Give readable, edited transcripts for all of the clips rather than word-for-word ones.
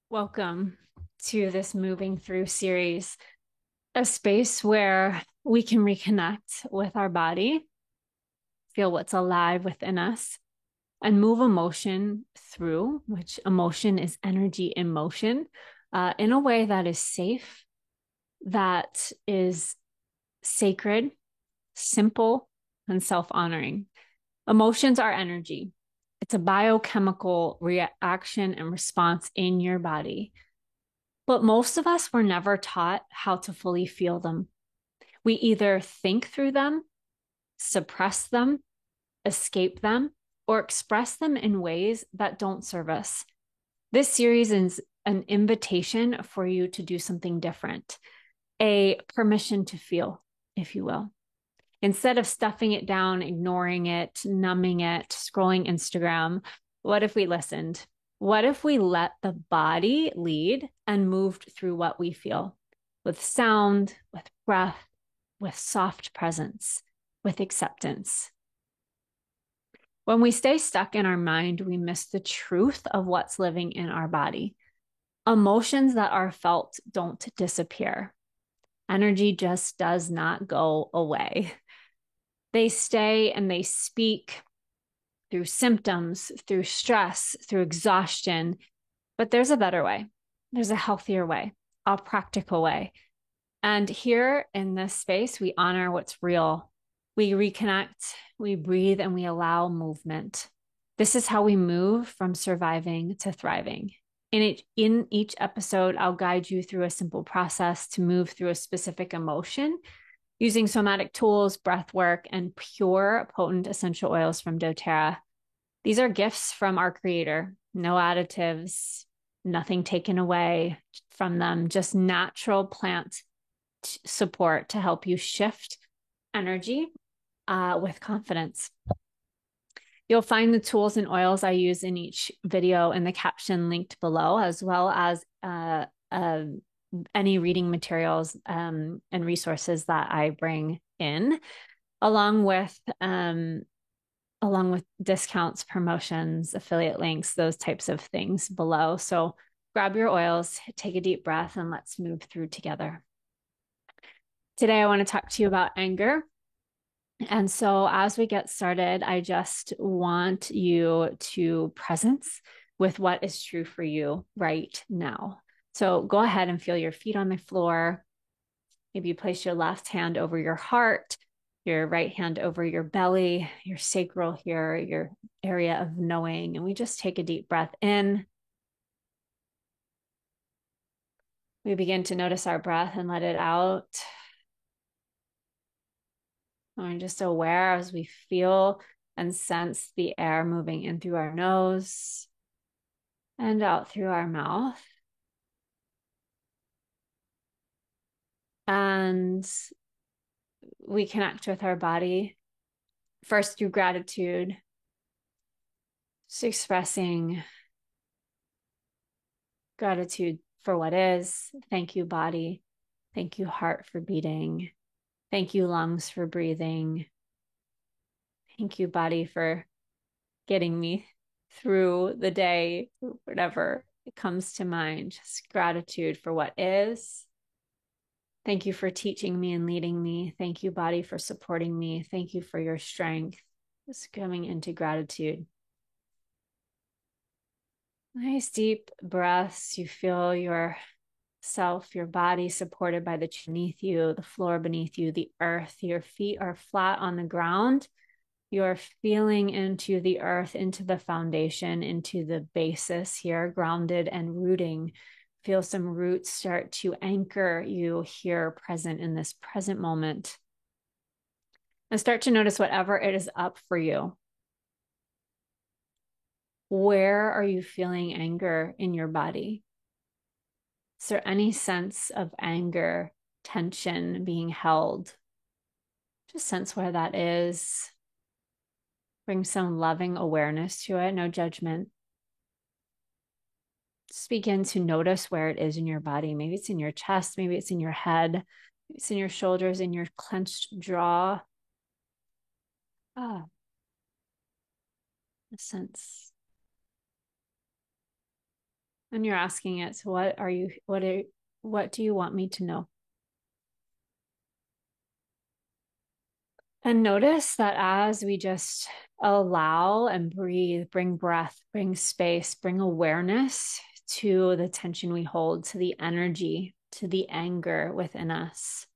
Welcome to this Moving Through series, a space where we can reconnect with our body, feel what's alive within us, and move emotion through, which emotion is energy in motion, in a way that is safe, that is sacred, simple, and self honoring. Emotions are energy. It's a biochemical reaction and response in your body. But most of us were never taught how to fully feel them. We either think through them, suppress them, escape them, or express them in ways that don't serve us. This series is an invitation for you to do something different, a permission to feel, if you will. Instead of stuffing it down, ignoring it, numbing it, scrolling Instagram, what if we listened? What if we let the body lead and moved through what we feel with sound, with breath, with soft presence, with acceptance? When we stay stuck in our mind, we miss the truth of what's living in our body. Emotions that are felt don't disappear. Energy just does not go away. They stay and they speak through symptoms, through stress, through exhaustion. But there's a better way. There's a healthier way, a practical way. And here in this space, we honor what's real. We reconnect, we breathe, and we allow movement. This is how we move from surviving to thriving. In each episode, I'll guide you through a simple process to move through a specific emotion using somatic tools, breath work, and pure, potent essential oils from doTERRA. These are gifts from our creator, no additives, nothing taken away from them, just natural plant support to help you shift energy with confidence. You'll find the tools and oils I use in each video in the caption linked below, as well as any reading materials and resources that I bring in, along with discounts, promotions, affiliate links, those types of things below. So grab your oils, take a deep breath, and let's move through together. Today, I want to talk to you about anger. And so, as we get started, I just want you to presence with what is true for you right now. So, go ahead and feel your feet on the floor. Maybe you place your left hand over your heart, your right hand over your belly, your sacral here, your area of knowing. And we just take a deep breath in. We begin to notice our breath and let it out. I'm just aware as we feel and sense the air moving in through our nose and out through our mouth. And we connect with our body first through gratitude, just expressing gratitude for what is. Thank you, body. Thank you, heart, for beating. Thank you, lungs, for breathing. Thank you, body, for getting me through the day, whatever it comes to mind. Just gratitude for what is. Thank you for teaching me and leading me. Thank you, body, for supporting me. Thank you for your strength. Just coming into gratitude. Nice deep breaths. You feel yourself, your body supported by the beneath you, the floor beneath you, the earth. Your feet are flat on the ground. You're feeling into the earth, into the foundation, into the basis here, grounded and rooting. Feel some roots start to anchor you here present in this present moment. And start to notice whatever it is up for you. Where are you feeling anger in your body? Is there any sense of anger, tension being held? Just sense where that is. Bring some loving awareness to it, no judgment. Just begin to notice where it is in your body. Maybe it's in your chest, maybe it's in your head, maybe it's in your shoulders, in your clenched jaw. Ah, a sense. And you're asking it, so what do you want me to know? And notice that as we just allow and breathe, bring breath, bring space, bring awareness to the tension we hold, to the energy, to the anger within us.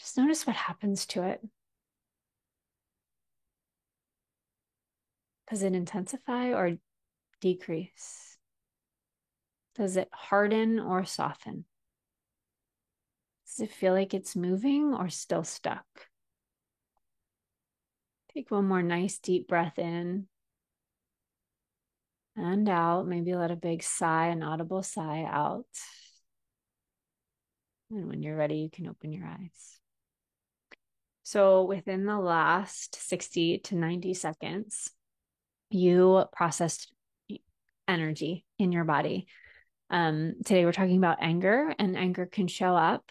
Just notice what happens to it. Does it intensify or decrease? Does it harden or soften? Does it feel like it's moving or still stuck? Take one more nice deep breath in and out. Maybe let a big sigh, an audible sigh out. And when you're ready, you can open your eyes. So within the last 60 to 90 seconds, you processed energy in your body. Today we're talking about anger, and anger can show up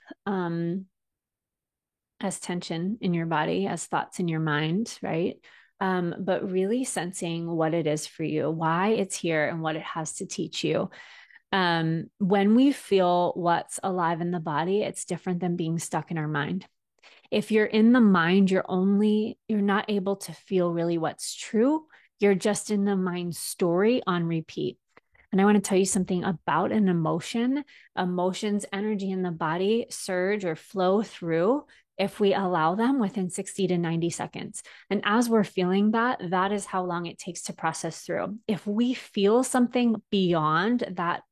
as tension in your body, as thoughts in your mind, right? But really sensing what it is for you, why it's here, and what it has to teach you. When we feel what's alive in the body, it's different than being stuck in our mind. If you're in the mind, you're not able to feel really what's true. You're just in the mind story on repeat. And I want to tell you something about an emotion. Emotions, energy in the body surge or flow through if we allow them within 60 to 90 seconds. And as we're feeling that, that is how long it takes to process through. If we feel something beyond that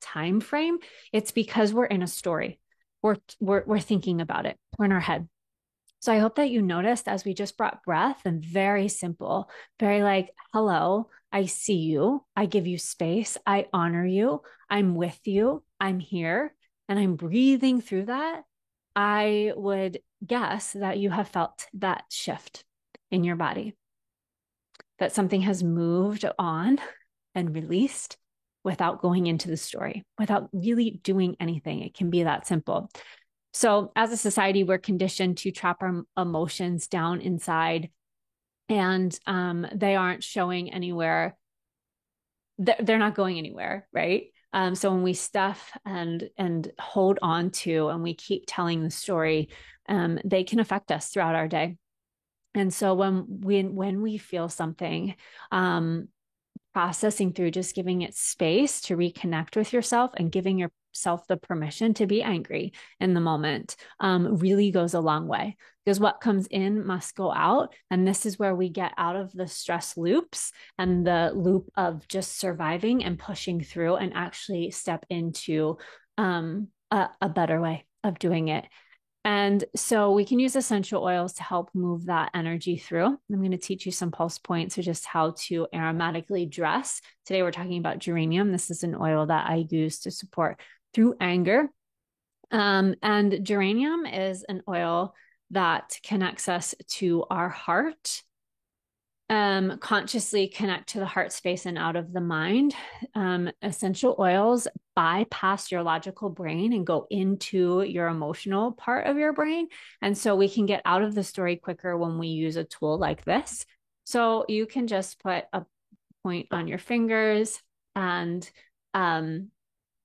time frame, it's because we're in a story. We're thinking about it. We're in our head. So I hope that you noticed as we just brought breath, and very simple, very like, hello, I see you. I give you space. I honor you. I'm with you. I'm here. And I'm breathing through that. I would guess that you have felt that shift in your body, that something has moved on and released without going into the story, without really doing anything. It can be that simple. So, as a society, we're conditioned to trap our emotions down inside, and they aren't showing anywhere. They're not going anywhere, right? So when we stuff and hold on to, and we keep telling the story, they can affect us throughout our day. And so when we feel something, processing through, just giving it space to reconnect with yourself and giving yourself the permission to be angry in the moment, really goes a long way, because what comes in must go out. And this is where we get out of the stress loops and the loop of just surviving and pushing through, and actually step into a better way of doing it. And so we can use essential oils to help move that energy through. I'm going to teach you some pulse points or just how to aromatically dress. Today we're talking about geranium. This is an oil that I use to support through anger. And geranium is an oil that connects us to our heart, consciously connect to the heart space and out of the mind. Essential oils bypass your logical brain and go into your emotional part of your brain. And so we can get out of the story quicker when we use a tool like this. So you can just put a point on your fingers, and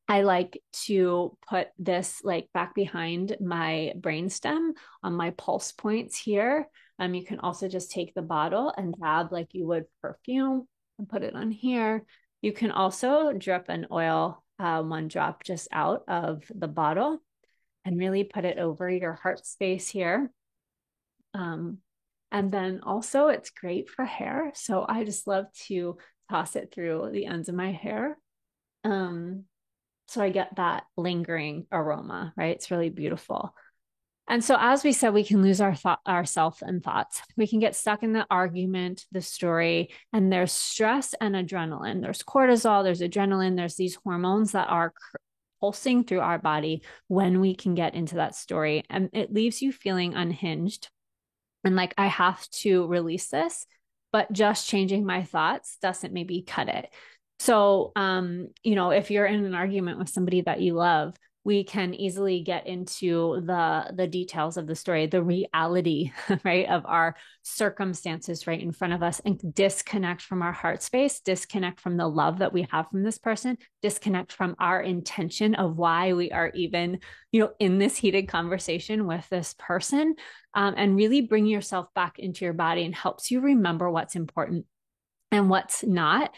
I like to put this like back behind my brainstem on my pulse points here. You can also just take the bottle and dab like you would perfume and put it on here. You can also drip an oil, one drop just out of the bottle, and really put it over your heart space here. And then also it's great for hair. So I just love to toss it through the ends of my hair. So I get that lingering aroma, right? It's really beautiful. And so, as we said, we can lose ourself and thoughts. We can get stuck in the argument, the story, and there's stress and adrenaline. There's cortisol, there's adrenaline, there's these hormones that are pulsing through our body when we can get into that story. And it leaves you feeling unhinged and like, I have to release this, but just changing my thoughts doesn't maybe cut it. So, if you're in an argument with somebody that you love, we can easily get into the details of the story, the reality, right, of our circumstances right in front of us, and disconnect from our heart space, disconnect from the love that we have from this person, disconnect from our intention of why we are even, in this heated conversation with this person, and really bring yourself back into your body, and helps you remember what's important and what's not.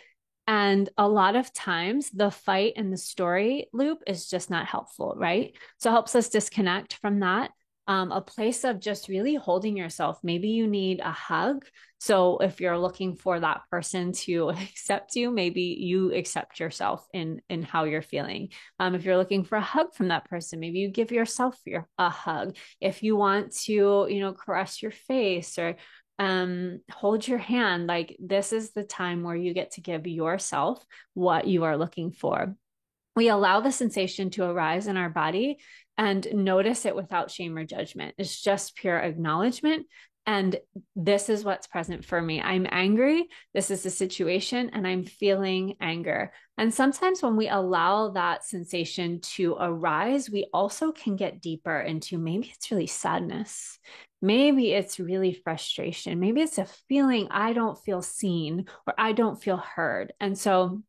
And a lot of times the fight and the story loop is just not helpful, right? So it helps us disconnect from that. A place of just really holding yourself. Maybe you need a hug. So if you're looking for that person to accept you, maybe you accept yourself in how you're feeling. If you're looking for a hug from that person, maybe you give yourself a hug. If you want to, caress your face or hold your hand, like this is the time where you get to give yourself what you are looking for. We allow the sensation to arise in our body and notice it without shame or judgment. It's just pure acknowledgement. And this is what's present for me. I'm angry. This is the situation, and I'm feeling anger. And sometimes when we allow that sensation to arise, we also can get deeper into maybe it's really sadness. Maybe it's really frustration. Maybe it's a feeling I don't feel seen or I don't feel heard. And so,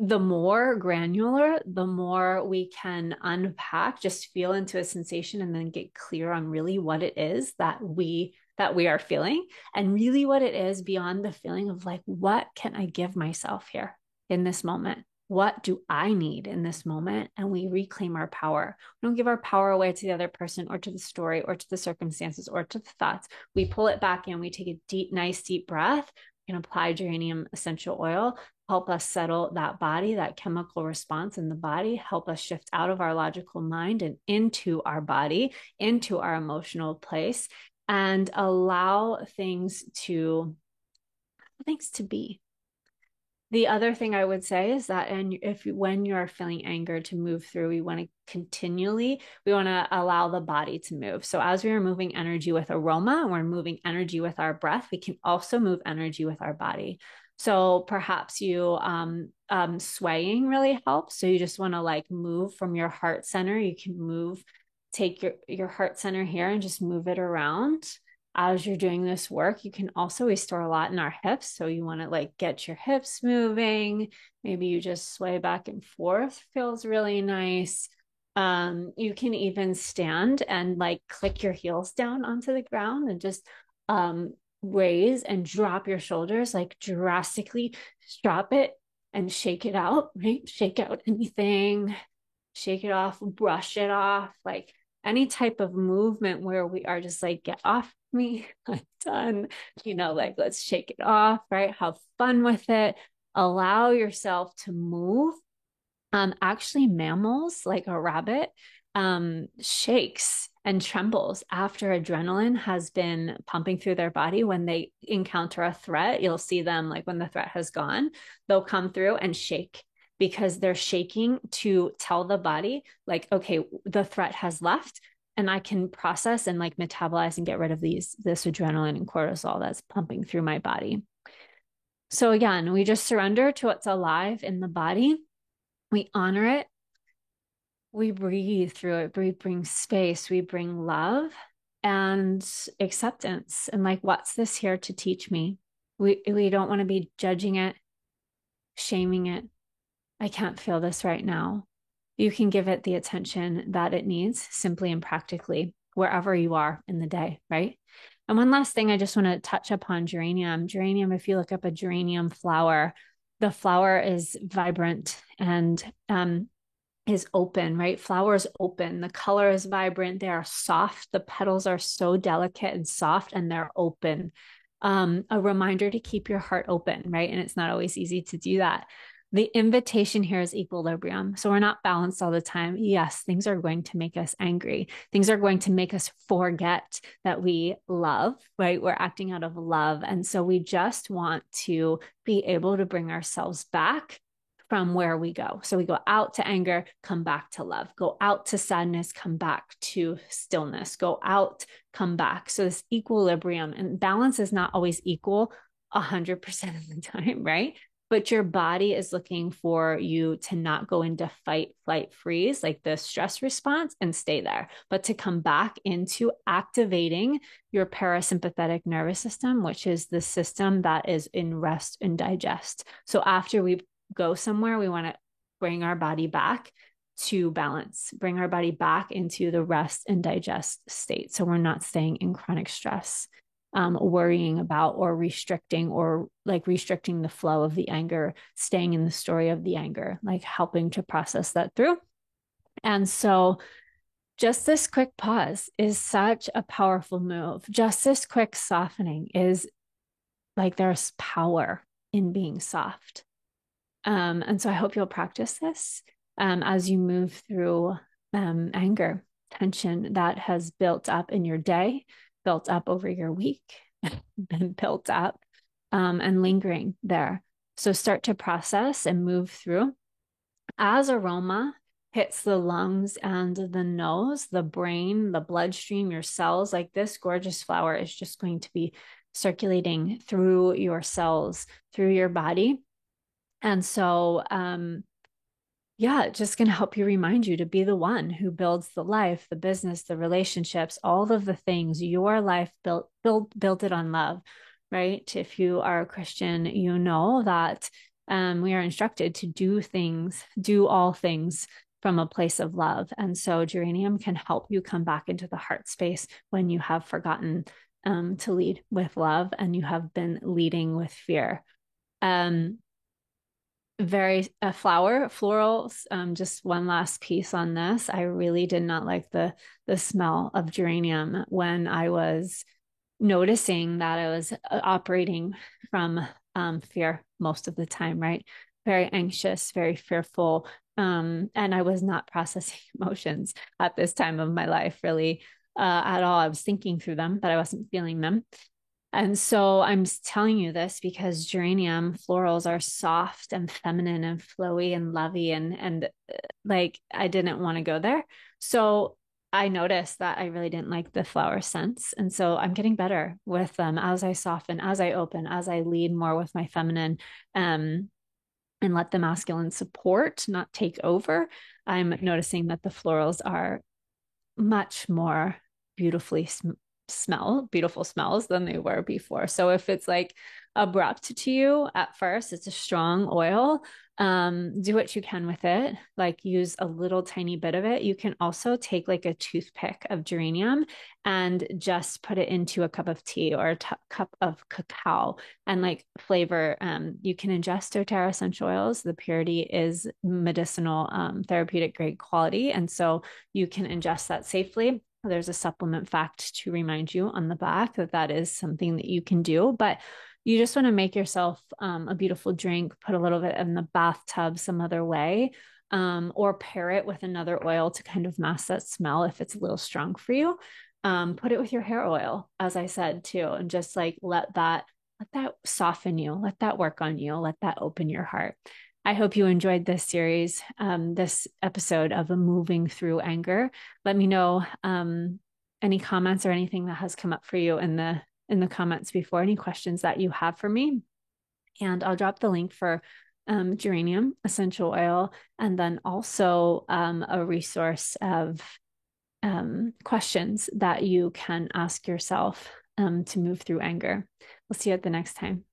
the more granular, the more we can unpack, just feel into a sensation and then get clear on really what it is that we are feeling, and really what it is beyond the feeling of like, what can I give myself here in this moment? What do I need in this moment? And we reclaim our power. We don't give our power away to the other person or to the story or to the circumstances or to the thoughts. We pull it back in. We take a nice deep breath. We can apply geranium essential oil, help us settle that body, that chemical response in the body, help us shift out of our logical mind and into our body, into our emotional place, and allow things to be. The other thing I would say is that, and when you are feeling anger to move through, we want to allow the body to move. So as we are moving energy with aroma, and we're moving energy with our breath, we can also move energy with our body. So perhaps swaying really helps. So you just want to like move from your heart center. You can take your heart center here and just move it around. As you're doing this work, you can also, we store a lot in our hips. So you want to like get your hips moving. Maybe you just sway back and forth, feels really nice. You can even stand and like click your heels down onto the ground and just raise and drop your shoulders, like drastically drop it and shake it out, right? Shake out anything, shake it off, brush it off, like any type of movement where we are just like, get off me, I'm done, like let's shake it off, right? Have fun with it. Allow yourself to move. Actually, mammals like a rabbit shakes and trembles after adrenaline has been pumping through their body. When they encounter a threat, you'll see them, like when the threat has gone, they'll come through and shake, because they're shaking to tell the body like, okay, the threat has left and I can process and like metabolize and get rid of this adrenaline and cortisol that's pumping through my body. So again, we just surrender to what's alive in the body. We honor it. We breathe through it. We bring space. We bring love and acceptance. And like, what's this here to teach me? We don't want to be judging it, shaming it. I can't feel this right now. You can give it the attention that it needs, simply and practically, wherever you are in the day, right? And one last thing, I just want to touch upon geranium. Geranium, if you look up a geranium flower, the flower is vibrant and is open, right? Flowers open. The color is vibrant. They are soft. The petals are so delicate and soft, and they're open. A reminder to keep your heart open, right? And it's not always easy to do that. The invitation here is equilibrium. So we're not balanced all the time. Yes, things are going to make us angry. Things are going to make us forget that we love, right? We're acting out of love. And so we just want to be able to bring ourselves back from where we go. So we go out to anger, come back to love, go out to sadness, come back to stillness, go out, come back. So this equilibrium, and balance is not always equal 100% of the time, right? but your body is looking for you to not go into fight, flight, freeze, like the stress response, and stay there, but to come back into activating your parasympathetic nervous system, which is the system that is in rest and digest. So after we go somewhere, we want to bring our body back to balance, bring our body back into the rest and digest state. So we're not staying in chronic stress, worrying about or restricting the flow of the anger, staying in the story of the anger, like helping to process that through. And so just this quick pause is such a powerful move. Just this quick softening is like there's power in being soft. And so I hope you'll practice this as you move through anger, tension that has built up in your day, built up over your week, been built up and lingering there. So start to process and move through. As aroma hits the lungs and the nose, the brain, the bloodstream, your cells, like this gorgeous flower is just going to be circulating through your cells, through your body. And so, yeah, just going to help you remind you to be the one who builds the life, the business, the relationships, all of the things. Your life built it on love, right? If you are a Christian, you know that we are instructed to do all things from a place of love. And so geranium can help you come back into the heart space when you have forgotten to lead with love and you have been leading with fear. Florals. Just one last piece on this. I really did not like the smell of geranium when I was noticing that I was operating from fear most of the time, right? Very anxious, very fearful. And I was not processing emotions at this time of my life, really, at all. I was thinking through them, but I wasn't feeling them. And so I'm telling you this because geranium florals are soft and feminine and flowy and lovey and like I didn't want to go there. So I noticed that I really didn't like the flower scents. And so I'm getting better with them as I soften, as I open, as I lead more with my feminine and let the masculine support, not take over. I'm noticing that the florals are much more beautifully beautiful smells than they were before. So if it's like abrupt to you at first, it's a strong oil. Do what you can with it, like use a little tiny bit of it. You can also take like a toothpick of geranium and just put it into a cup of tea or a cup of cacao and like flavor. You can ingest doTERRA essential oils. The purity is medicinal, therapeutic grade quality. And so you can ingest that safely. There's a supplement fact to remind you on the back that that is something that you can do, but you just want to make yourself a beautiful drink, put a little bit in the bathtub some other way, or pair it with another oil to kind of mask that smell if it's a little strong for you. Put it with your hair oil, as I said too, and just like let that soften you, let that work on you, let that open your heart. I hope you enjoyed this series, this episode of Moving Through Anger. Let me know any comments or anything that has come up for you in the comments before, any questions that you have for me. And I'll drop the link for geranium essential oil and then also a resource of questions that you can ask yourself to move through anger. We'll see you at the next time.